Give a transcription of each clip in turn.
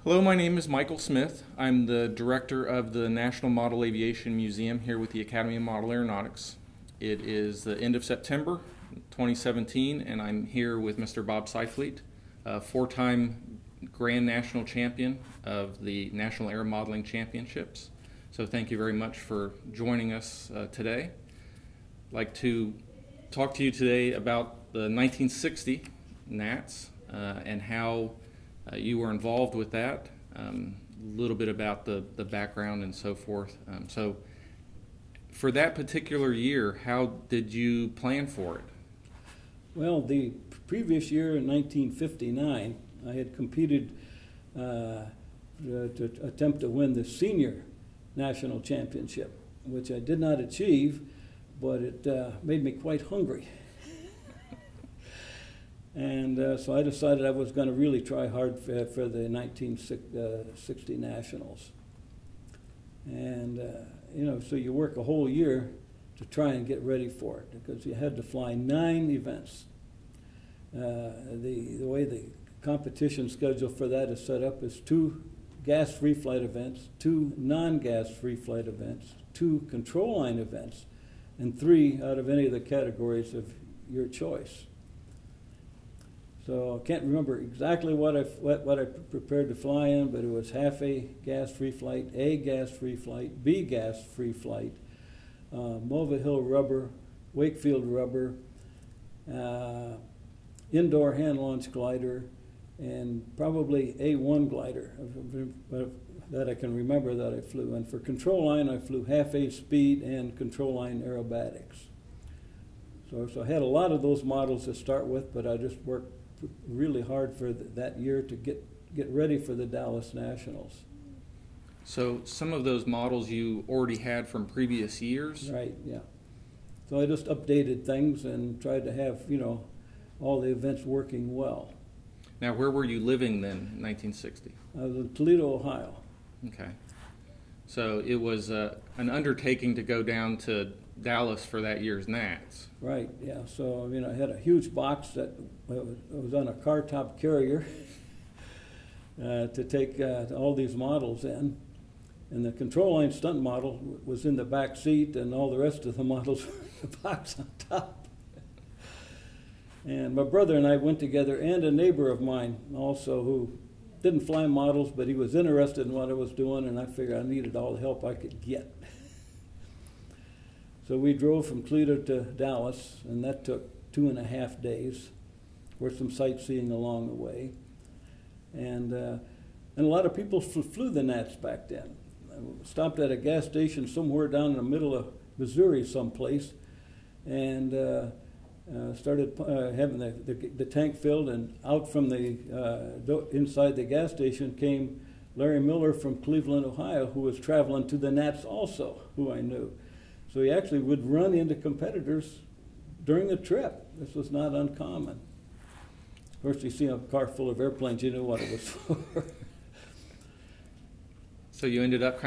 Hello, my name is Michael Smith. I'm the director of the National Model Aviation Museum here with the Academy of Model Aeronautics. It is the end of September 2017, and I'm here with Mr. Bob Sifleet, a four-time Grand National Champion of the National Air Modeling Championships. So thank you very much for joining us today. I'd like to talk to you today about the 1960 NATS and how you were involved with that, a little bit about the background and so forth. So for that particular year, how did you plan for it? Well, the previous year in 1959, I had competed to attempt to win the senior national championship, which I did not achieve, but it made me quite hungry. And so I decided I was going to really try hard for the 1960 Nationals. And, so you work a whole year to try and get ready for it, because you had to fly 9 events. The way the competition schedule for that is set up is 2 gas-free flight events, 2 non-gas-free flight events, 2 control line events, and 3 out of any of the categories of your choice. So I can't remember exactly what I prepared to fly in, but it was half a gas-free flight, A gas-free flight, B gas-free flight, Mova Hill rubber, Wakefield rubber, indoor hand launch glider, and probably A1 glider that I can remember that I flew. And for control line, I flew half A speed and control line aerobatics. So I had a lot of those models to start with, but I just worked really hard for that year to get ready for the Dallas Nationals. So some of those models you already had from previous years? Right, yeah. So I just updated things and tried to have, all the events working well. Now, where were you living then in 1960? I was in Toledo, Ohio. Okay. So it was an undertaking to go down to Dallas for that year's NATS. Right, yeah. So, I had a huge box that was on a car-top carrier to take all these models in. And the control line stunt model was in the back seat, and all the rest of the models were in the box on top. And my brother and I went together, and a neighbor of mine also who didn't fly models, but he was interested in what I was doing, and I figured I needed all the help I could get. So we drove from Toledo to Dallas, and that took 2.5 days. With some sightseeing along the way. And a lot of people flew the NATS back then. I stopped at a gas station somewhere down in the middle of Missouri someplace, and started having the tank filled, and out from the inside the gas station came Larry Miller from Cleveland, Ohio, who was traveling to the NATS also, who I knew. So he actually would run into competitors during the trip. This was not uncommon. Of course, you see a car full of airplanes, you knew what it was for. So you ended up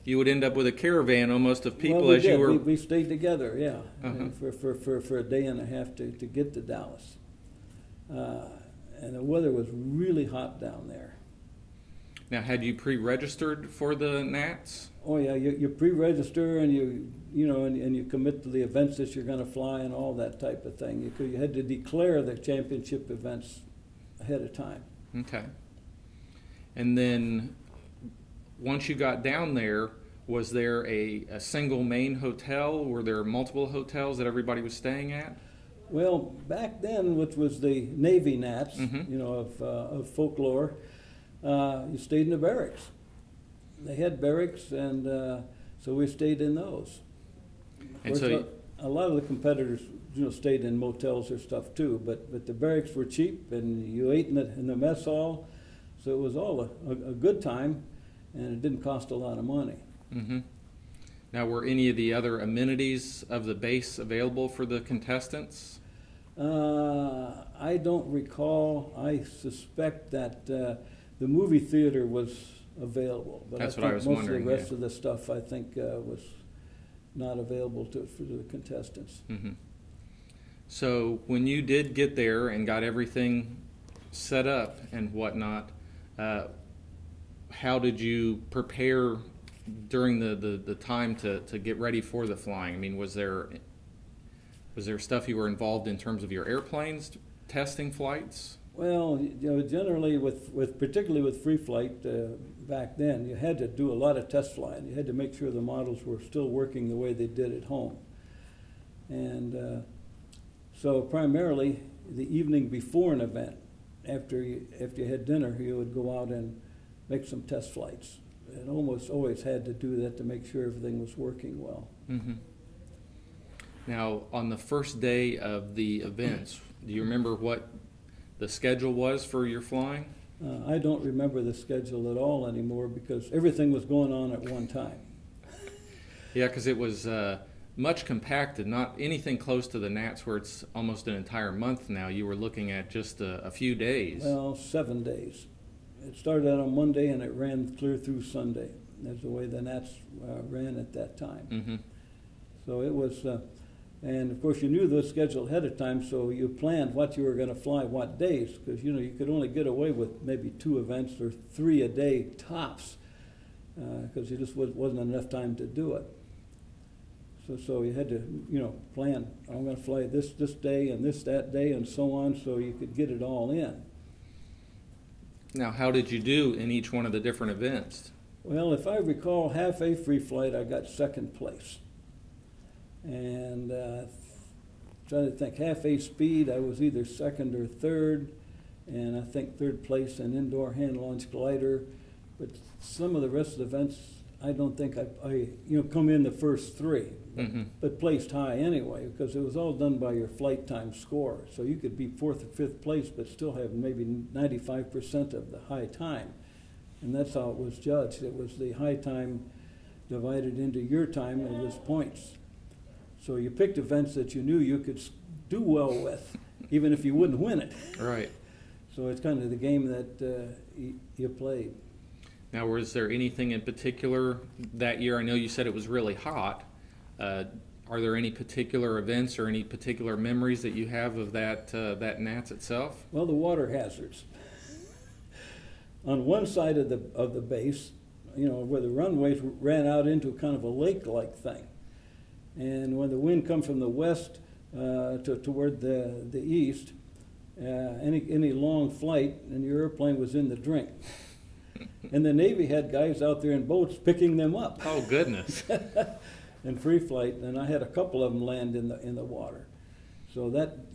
you would end up with a caravan almost of people well, as you were. We stayed together, yeah, for a day and a half to get to Dallas. And the weather was really hot down there. Now, had you pre-registered for the NATS? Oh yeah, you pre-register, and you commit to the events that you're going to fly and all that type of thing. You had to declare the championship events ahead of time. Okay. And then once you got down there, was there a single main hotel? Were there multiple hotels that everybody was staying at? Well, back then, which was the Navy NATS, of folklore, you stayed in the barracks. They had barracks, and so we stayed in those. And so a lot of the competitors, stayed in motels or stuff too. But the barracks were cheap, and you ate in the mess hall, so it was all a good time, and it didn't cost a lot of money. Mm-hmm. Now, were any of the other amenities of the base available for the contestants? I don't recall. I suspect that the movie theater was available, but that's I what I think was most wondering. of the rest of the stuff, I think, was not available for the contestants. Mm-hmm. So when you did get there and got everything set up and whatnot, how did you prepare during the time to get ready for the flying? I mean, was there stuff you were involved in terms of your airplanes testing flights? Well, generally particularly with free flight back then, you had to do a lot of test flying. You had to make sure the models were still working the way they did at home. And so primarily the evening before an event, after you had dinner, you would go out and make some test flights. And almost always had to do that to make sure everything was working well. Mm-hmm. Now, on the first day of the events, do you remember what the schedule was for your flying? I don't remember the schedule at all anymore because everything was going on at one time. Yeah, because it was much compacted, not anything close to the Nats where it's almost an entire month now. You were looking at just a few days. Well, 7 days. It started out on Monday and it ran clear through Sunday. That's the way the Nats ran at that time. Mm-hmm. So it was, and of course you knew the schedule ahead of time, so you planned what you were going to fly what days, because you could only get away with maybe 2 events or 3 a day tops, because there just wasn't enough time to do it. So you had to plan. I'm going to fly this day and that day and so on, so you could get it all in. Now, how did you do in each one of the different events? Well, if I recall, half a free flight, I got 2nd place. And trying to think, half a speed, I was either 2nd or 3rd, and I think 3rd place in indoor hand launch glider. But some of the rest of the events, I don't think I come in the first 3, mm-hmm. but placed high anyway, because it was all done by your flight time score. So you could be 4th or 5th place, but still have maybe 95% of the high time. And that's how it was judged. It was the high time divided into your time, and it was points. So you picked events that you knew you could do well with, even if you wouldn't win it. Right. So it's kind of the game that you played. Now, was there anything in particular that year? I know you said it was really hot. Are there any particular events or any particular memories that you have of that Nats itself? Well, the water hazards. On one side of the base, where the runways ran out into kind of a lake-like thing, and when the wind come from the west toward the east, any long flight, and your airplane was in the drink. And the Navy had guys out there in boats picking them up. Oh, goodness. In free flight, and I had a couple of them land in the water. So that,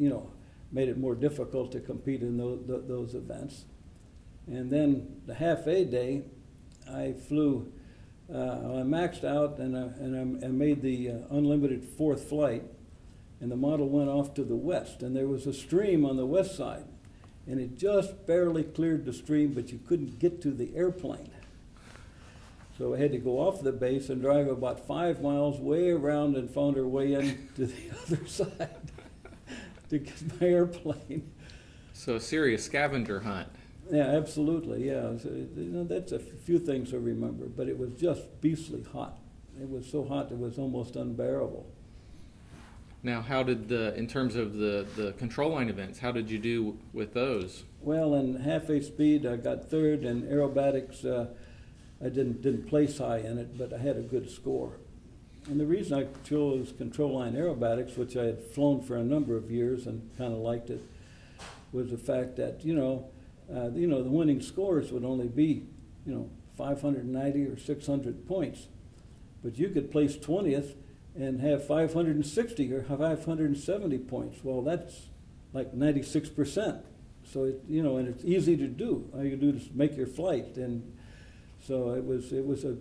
made it more difficult to compete in those events. And then the half-a day, I flew, I maxed out and I made the unlimited 4th flight, and the model went off to the west, and there was a stream on the west side. And it just barely cleared the stream, but you couldn't get to the airplane. So I had to go off the base and drive about 5 miles way around and found our way in to the other side to get my airplane. So a serious scavenger hunt. Yeah, absolutely, yeah. So, that's a few things I remember, but it was just beastly hot. It was so hot it was almost unbearable. Now, how did in terms of the control line events, how did you do with those? Well, in half-a speed, I got 3rd, and aerobatics, I didn't place high in it, but I had a good score. And the reason I chose control line aerobatics, which I had flown for a number of years and kind of liked it, was the fact that the winning scores would only be 590 or 600 points, but you could place 20th and have 560 or 570 points. Well, that's like 96%. So and it's easy to do. All you do is make your flight, and so it was a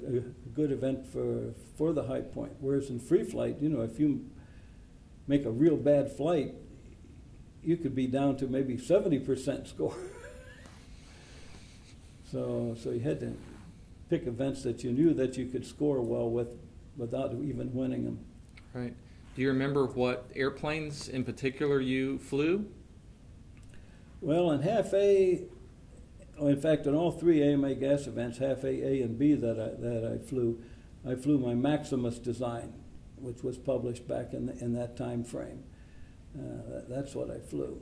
good event for the high point. Whereas in free flight, if you make a real bad flight, you could be down to maybe 70% score. So you had to pick events that you knew that you could score well with without even winning them. Right. Do you remember what airplanes in particular you flew? Well, in half-a, in fact, in all 3 AMA gas events, half-a, A, and B that I flew my Maximus design, which was published back in that time frame. That's what I flew.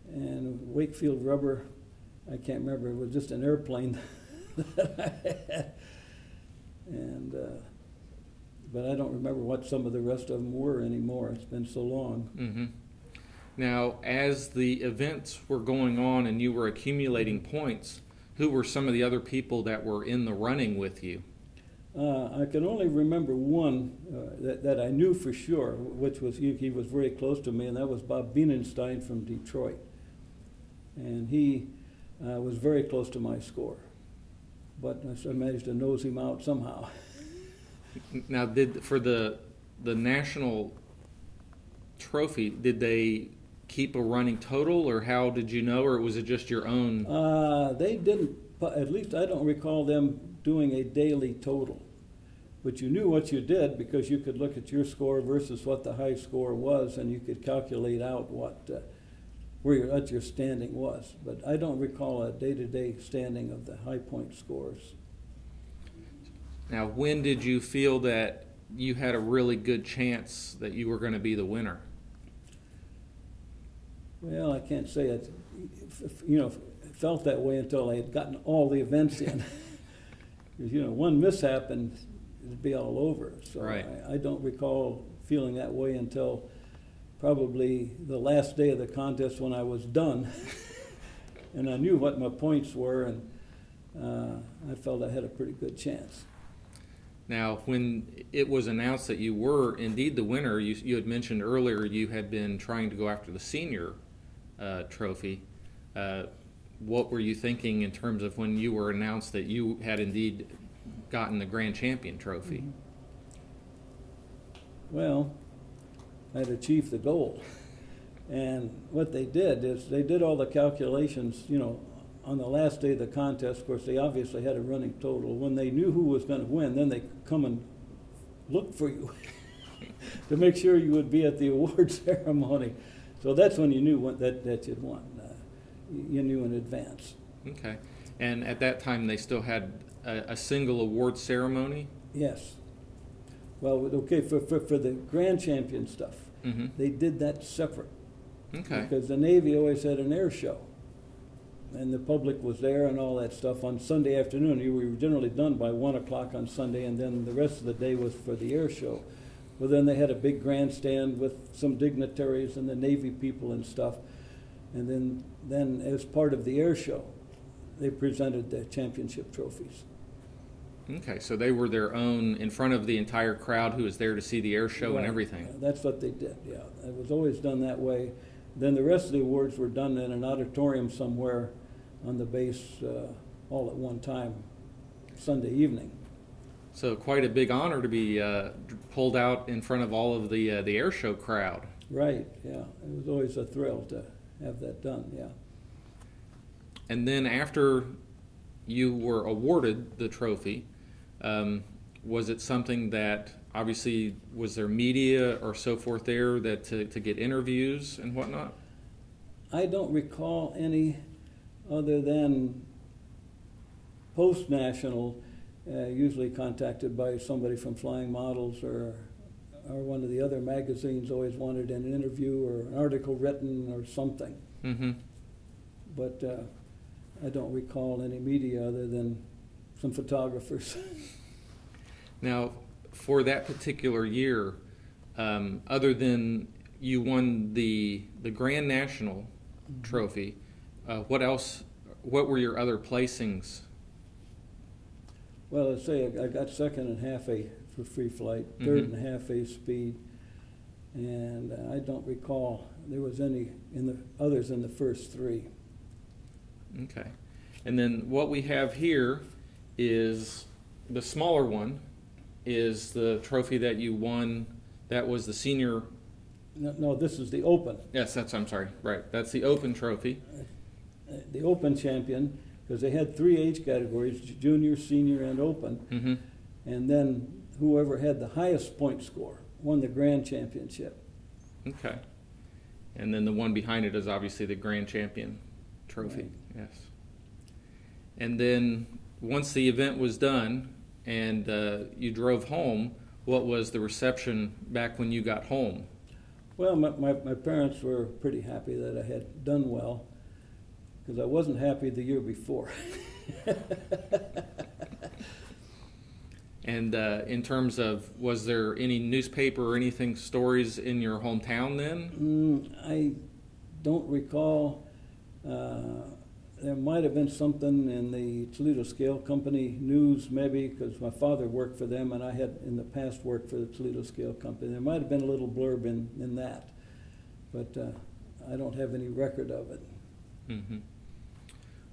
And Wakefield Rubber I can't remember. It was just an airplane that I had. And, but I don't remember what some of the rest of them were anymore. It's been so long. Mm-hmm. Now, as the events were going on and you were accumulating points, who were some of the other people that were in the running with you? I can only remember one that I knew for sure, which was he was very close to me, and that was Bob Bienenstein from Detroit. And he was very close to my score. But I managed to nose him out somehow. Now, for the national trophy, did they keep a running total, or how did you know, or was it just your own? They didn't, at least I don't recall them doing a daily total. But you knew what you did because you could look at your score versus what the high score was, and you could calculate out what where your standing was. But I don't recall a day-to-day standing of the high point scores. Now, when did you feel that you had a really good chance that you were going to be the winner? Well, I can't say it. Felt that way until I had gotten all the events in. Because, one mishap and it'd be all over. So right. I don't recall feeling that way until probably the last day of the contest when I was done. And I knew what my points were, and I felt I had a pretty good chance. Now, when it was announced that you were indeed the winner, you had mentioned earlier you had been trying to go after the senior trophy. What were you thinking in terms of when you were announced that you had indeed gotten the grand champion trophy? Mm-hmm. Well, I'd achieved the goal. And what they did is they did all the calculations, on the last day of the contest. Of course, they obviously had a running total. When they knew who was going to win, then they come and look for you to make sure you would be at the award ceremony. So that's when you knew that you'd won. You knew in advance. Okay. And at that time, they still had a single award ceremony? Yes. Well, okay, for the grand champion stuff, mm-hmm. they did that separate. Okay. Because the Navy always had an air show. And the public was there and all that stuff on Sunday afternoon. We were generally done by 1 o'clock on Sunday, and then the rest of the day was for the air show. Well, then they had a big grandstand with some dignitaries and the Navy people and stuff. And then as part of the air show, they presented the championship trophies. Okay, so they were their own, in front of the entire crowd who was there to see the air show Right. and everything. That's what they did, yeah. It was always done that way. Then the rest of the awards were done in an auditorium somewhere on the base all at one time, Sunday evening. So quite a big honor to be pulled out in front of all of the air show crowd. Right, yeah. It was always a thrill to have that done, yeah. And then after you were awarded the trophy, was it something that, obviously, was there media or so forth there that to get interviews and whatnot? I don't recall any other than post-national, usually contacted by somebody from Flying Models or one of the other magazines always wanted an interview or an article written or something. Mm-hmm. But I don't recall any media other than some photographers. Now, for that particular year, other than you won the Grand National mm-hmm. trophy, what else? What were your other placings? Well, let's say I got second in half A for free flight, third mm-hmm. in half A speed, and I don't recall there was any in the others in the first three. Okay, and then what we have here is the smaller one. Is the trophy that you won? That was the senior. No, this is the Open. Yes, I'm sorry. Right, that's the Open trophy. The Open champion, because they had 3 age categories: junior, senior, and Open. Mm-hmm. And then whoever had the highest point score won the Grand Championship. Okay. And then the one behind it is obviously the Grand Champion trophy. Right. Yes. And then once the event was done and you drove home, what was the reception back when you got home? Well, my parents were pretty happy that I had done well. because I wasn't happy the year before. And in terms of, was there any newspaper or anything, stories in your hometown then? I don't recall. There might have been something in the Toledo Scale Company news, maybe, because my father worked for them, and I had in the past worked for the Toledo Scale Company. There might have been a little blurb in that, but I don't have any record of it. Mm-hmm.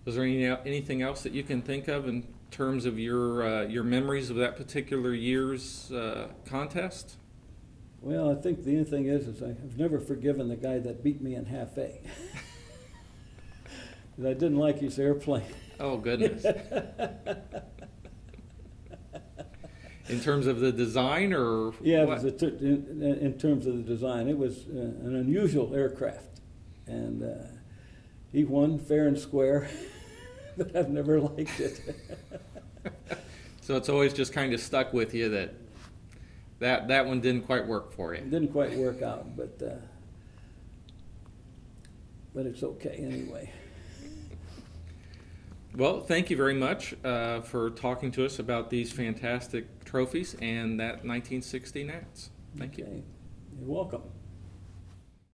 Was there anything else that you can think of in terms of your memories of that particular year's contest? Well, I think the only thing is I've never forgiven the guy that beat me in half A. I didn't like his airplane. Oh, goodness. In terms of the design, or yeah, what? It was in terms of the design. It was an unusual aircraft, and he won fair and square, but I've never liked it. So it's always just kind of stuck with you that one didn't quite work for you. It didn't quite work out, but it's okay anyway. Well, thank you very much for talking to us about these fantastic trophies and that 1960 Nats. Thank you. You're welcome.